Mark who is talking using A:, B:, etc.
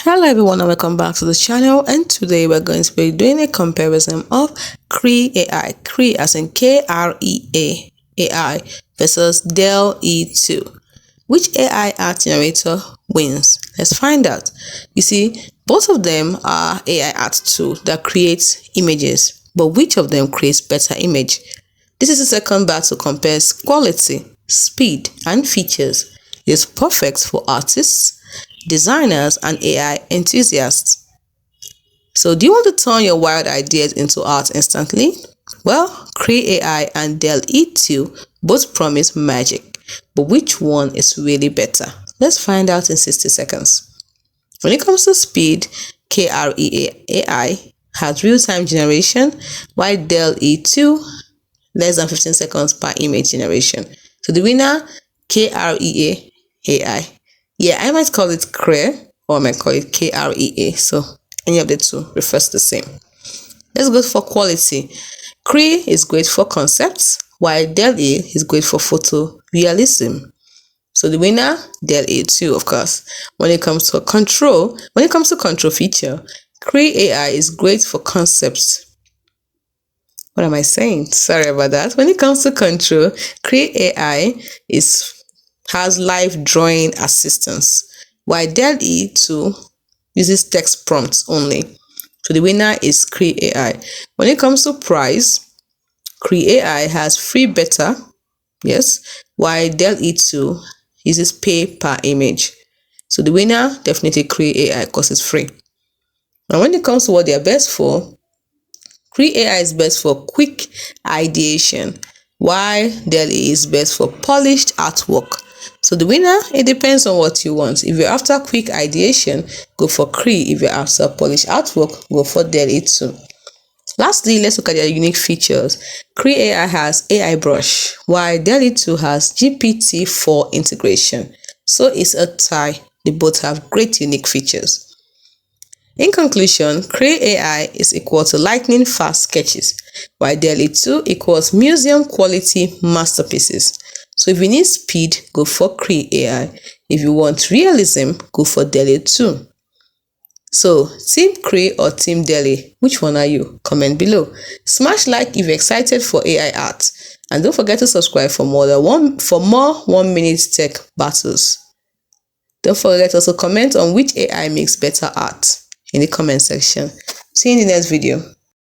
A: Hello everyone and welcome back to the channel, and today we're going to be doing a comparison of Krea AI, Krea as in Krea AI versus DALL-E 2. Which AI art generator wins? Let's find out. You see, both of them are AI art tools that create images, but which of them creates better image? This is the second battle compares quality, speed, and features. It is perfect for artists, designers, and AI enthusiasts. So do you want to turn your wild ideas into art instantly? Well, Krea AI and DALL-E 2 both promise magic, but which one is really better? Let's find out in 60 seconds. When it comes to speed, Krea AI has real-time generation, while DALL-E 2 less than 15 seconds per image generation. So the winner, Krea AI. Yeah, I might call it Krea or I might call it Krea. So any of the two refers to the same. Let's go for quality. Krea is great for concepts, while DALL-E is great for photo realism. So the winner, DALL-E 2, of course. When it comes to control feature, Krea AI is great for concepts. What am I saying? Sorry about that. When it comes to control, Krea AI has live drawing assistance, while DALL-E 2 uses text prompts only. So the winner is Krea AI. When it comes to price, Krea AI has free beta, yes, while DALL-E 2 uses pay per image. So the winner, definitely Krea AI because it's free. Now when it comes to what they are best for, Krea AI is best for quick ideation, while DALL-E is best for polished artwork. So the winner, it depends on what you want. If you're after quick ideation, go for Krea. If you're after polished artwork, go for DALL-E 2. Lastly, let's look at their unique features. Krea AI has AI brush, while DALL-E 2 has GPT-4 integration. So it's a tie. They both have great unique features. In conclusion, Krea AI is equal to lightning fast sketches, while DALL-E 2 equals museum quality masterpieces. So if you need speed, go for Krea AI. If you want realism, go for DALL-E 2. So, Team Krea or Team DALL-E, which one are you? Comment below. Smash like if you're excited for AI art. And don't forget to subscribe for more 1-minute tech battles. Don't forget to also comment on which AI makes better art in the comment section. See you in the next video.